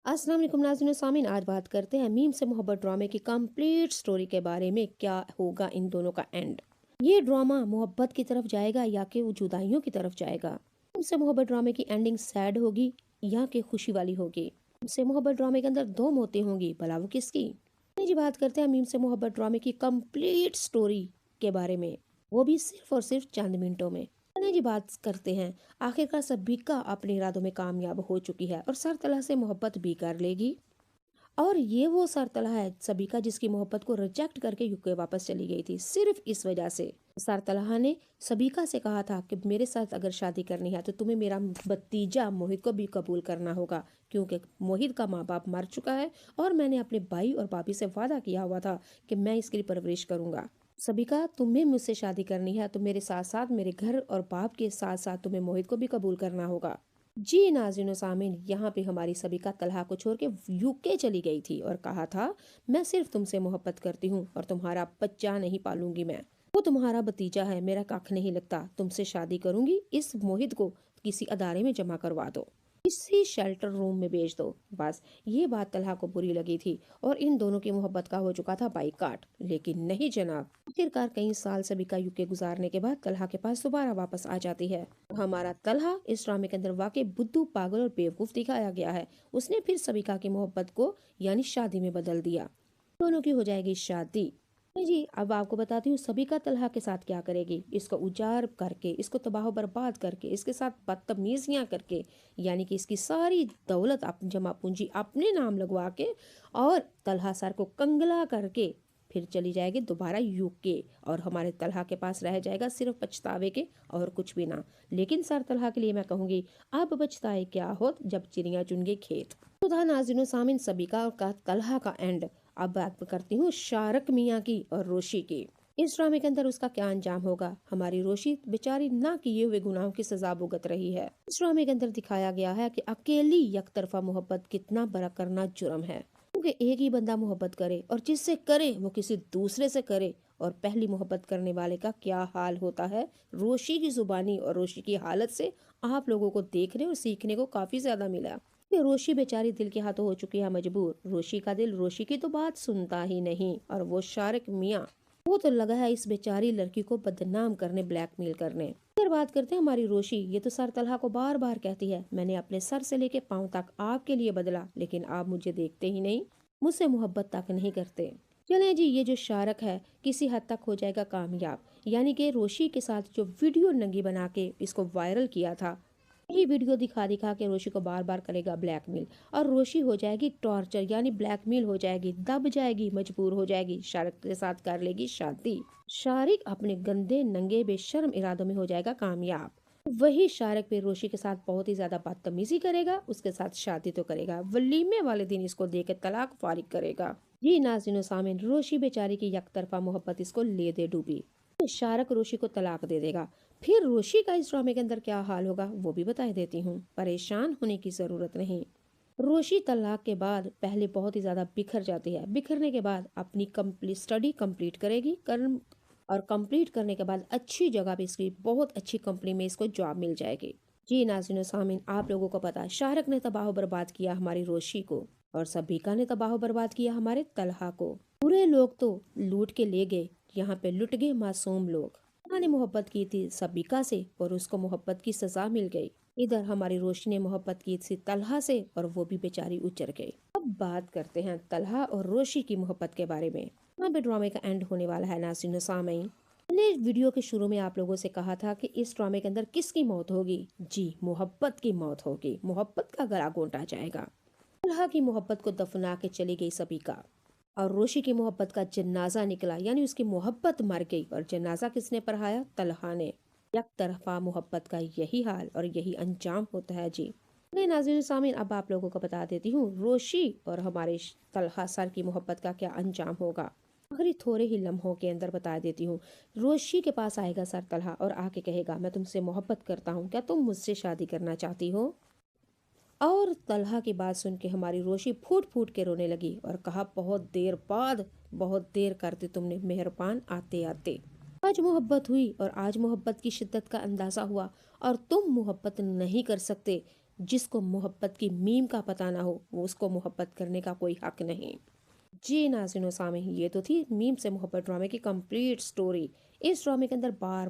अस्सलाम वालेकुम नाज़रीन व सामीन। आज बात करते हैं मीम से मोहब्बत ड्रामे की कंप्लीट स्टोरी के बारे में। क्या होगा इन दोनों का एंड? ये ड्रामा मोहब्बत की तरफ जाएगा या कि वो जुदाइयों की तरफ जाएगा? मीम से मोहब्बत ड्रामे की एंडिंग सैड होगी या कि खुशी वाली होगी? मीम से मोहब्बत ड्रामे के अंदर दो मौतें होंगी, भला वो किसकी? जी बात करते हैं मीम से मोहब्बत ड्रामे की कंप्लीट स्टोरी के बारे में, वो भी सिर्फ और सिर्फ चंद मिनटों में। चलिए जी बात करते हैं। आखिरकार सबिका अपने इरादों में कामयाब हो चुकी है और सरतला से मोहब्बत भी कर लेगी। और ये वो सरतला है सबिका जिसकी मोहब्बत को रिजेक्ट करके यूके वापस चली गई थी, सिर्फ इस वजह से। सरतला ने सबिका से कहा था कि मेरे साथ अगर शादी करनी है तो तुम्हें मेरा भतीजा मोहित को भी कबूल करना होगा, क्योंकि मोहित का माँ बाप मर चुका है और मैंने अपने भाई और भाभी से वादा किया हुआ था कि मैं इसकी परवरिश करूंगा। सबिका, तुम्हें मुझसे शादी करनी है तो मेरे साथ साथ मेरे घर और बाप के साथ साथ तुम्हें मोहित को भी कबूल करना होगा। जी नाज़रीन सामीन, यहाँ पे हमारी सबिका तलहा को छोड़ के यूके चली गई थी और कहा था मैं सिर्फ तुमसे मोहब्बत करती हूँ और तुम्हारा बच्चा नहीं पालूंगी। मैं वो तुम्हारा भतीजा है, मेरा कख नहीं लगता, तुमसे शादी करूंगी। इस मोहित को किसी अदारे में जमा करवा दो, किसी शेल्टर रूम में भेज दो। बस ये बात तलहा को बुरी लगी थी और इन दोनों की मोहब्बत का हो चुका था बाइकाट। लेकिन नहीं जनाब, आखिरकार कई साल सबिका यूके गुजारने के बाद तलहा के पास दोबारा वापस आ जाती है। हमारा तलहा इस ड्रामे के अंदर वाकई बुद्धू, पागल और बेवकूफ दिखाया गया है। उसने फिर सबिका की मोहब्बत को यानी शादी में बदल दिया। दोनों की हो जाएगी शादी। जी अब आपको बताती हूँ सबिका तलहा के साथ क्या करेगी। इसको उजाड़ करके, इसको तबाह बर्बाद करके, इसके साथ बदतमीजियां करके, यानी कि इसकी सारी दौलत जमा पूंजी अपने नाम लगवा के और तलहा सर को कंगला करके फिर चली जाएगी दोबारा यूके। और हमारे तलहा के पास रह जाएगा सिर्फ पछतावे के और कुछ भी ना। लेकिन सर तलहा के लिए मैं कहूंगी अब पछताए क्या हो जब चिड़िया चुन गई खेत। तो था नाज़रीन सामिन सबिका का तलहा का एंड। अब बात करती हूँ शारक मियाँ की और रोशी की। इस ड्रामे के अंदर उसका क्या अंजाम होगा? हमारी रोशी बेचारी ना किए हुए गुनाहों की सजा भुगत रही है। इस ड्रामे के अंदर दिखाया गया है कि अकेली यकतरफा मोहब्बत कितना बड़ा करना जुर्म है, क्योंकि एक ही बंदा मोहब्बत करे और जिससे करे वो किसी दूसरे से करे। और पहली मोहब्बत करने वाले का क्या हाल होता है, रोशी की जुबानी और रोशी की हालत से आप लोगों को देखने और सीखने को काफी ज्यादा मिला। ये रोशी बेचारी दिल के हाथों हो चुकी है मजबूर। रोशी का दिल रोशी की तो बात सुनता ही नहीं और वो शारिक मियाँ, वो तो लगा है इस बेचारी लड़की को बदनाम करने, ब्लैकमेल करने। फिर बात करते हैं हमारी रोशी। ये तो सर तलहा को बार बार कहती है मैंने अपने सर से लेके पाँव तक आपके लिए बदला, लेकिन आप मुझे देखते ही नहीं, मुझसे मोहब्बत तक नहीं करते। चले जी, ये जो शारक है किसी हद तक हो जाएगा कामयाब। यानी कि रोशी के साथ जो वीडियो नंगी बना के इसको वायरल किया था, यही वीडियो दिखा दिखा के रोशी को बार बार करेगा ब्लैकमेल और रोशी हो जाएगी टॉर्चर यानी ब्लैकमेल हो जाएगी, दब जाएगी, मजबूर हो जाएगी, शारिक के साथ कर लेगी शादी। शारिक अपने गंदे नंगे बेशर्म इरादों में हो जाएगा कामयाब। वही शारिक पे रोशी के साथ बहुत ही ज्यादा बदतमीजी करेगा, उसके साथ शादी तो करेगा, वलीमे वाले दिन इसको देकर तलाक फारिग करेगा। जी नाज़रीन सामीन, रोशी बेचारी की यकतरफा मोहब्बत इसको ले दे डूबी। शारक रोशी को तलाक दे देगा। फिर रोशी का इस ड्रामे के अंदर क्या हाल होगा वो भी बता देती हूँ, परेशान होने की जरूरत नहीं। रोशी तलाक के बाद पहले बहुत ही ज्यादा बिखर जाती है। बिखरने के बाद अपनी स्टडी कंप्लीट करेगी और कंप्लीट करने के बाद अच्छी जगह पे इसकी बहुत अच्छी कंपनी में इसको जॉब मिल जाएगी। जी नाज़रीन सामीन, आप लोगों को पता है शाहरुख ने तबाह बर्बाद किया हमारी रोशी को और सबिका ने तबाह बर्बाद किया हमारे तलहा को। बुरे लोग तो लूट के ले गए, यहाँ पे लुट गए मासूम लोग। तलहा ने मोहब्बत की थी सबिका से और उसको मोहब्बत की सजा मिल गई। इधर हमारी रोशी ने मोहब्बत की थी तलहा से और वो भी बेचारी उजर गई। अब बात करते हैं तलहा और रोशी की मोहब्बत के बारे में। यहाँ पे ड्रामे का एंड होने वाला है नाज़रीन सामीन। मैंने वीडियो के शुरू में आप लोगों से कहा था कि इस ड्रामे के अंदर किसकी मौत होगी? जी, मोहब्बत की मौत होगी। मोहब्बत का गला घोंटा जाएगा। तलहा की मोहब्बत को दफना के चली गई सबिका और रोशी की मोहब्बत का जनाजा निकला, यानी उसकी मोहब्बत मर गई और जनाजा किसने पढ़ाया? तलहा ने। एक तरफा मोहब्बत का यही हाल और यही अंजाम होता है जी। नहीं नाज़रीन सामीन, अब आप लोगों को बता देती हूँ रोशी और हमारे तलहा सर की मोहब्बत का क्या अंजाम होगा। आखिरी थोड़े ही लम्हों के अंदर बता देती हूँ। रोशी के पास आएगा सर तलहा और आके कहेगा मैं तुमसे मोहब्बत करता हूँ, क्या तुम मुझसे शादी करना चाहती हो? और तलहा की बात सुन के हमारी रोशी फूट फूट के रोने लगी और कहा बहुत देर बाद, बहुत देर कर दी तुमने मेहरबान आते आते। आज मोहब्बत हुई और आज मोहब्बत की शिद्दत का अंदाजा हुआ और तुम मोहब्बत नहीं कर सकते। जिसको मोहब्बत की मीम का पता ना हो वो उसको मोहब्बत करने का कोई हक नहीं। जी नाज़रीन व सामीन, ये तो थी मीम से मोहब्बत ड्रामे की कंप्लीट स्टोरी। इस ड्रामे के अंदर बार बार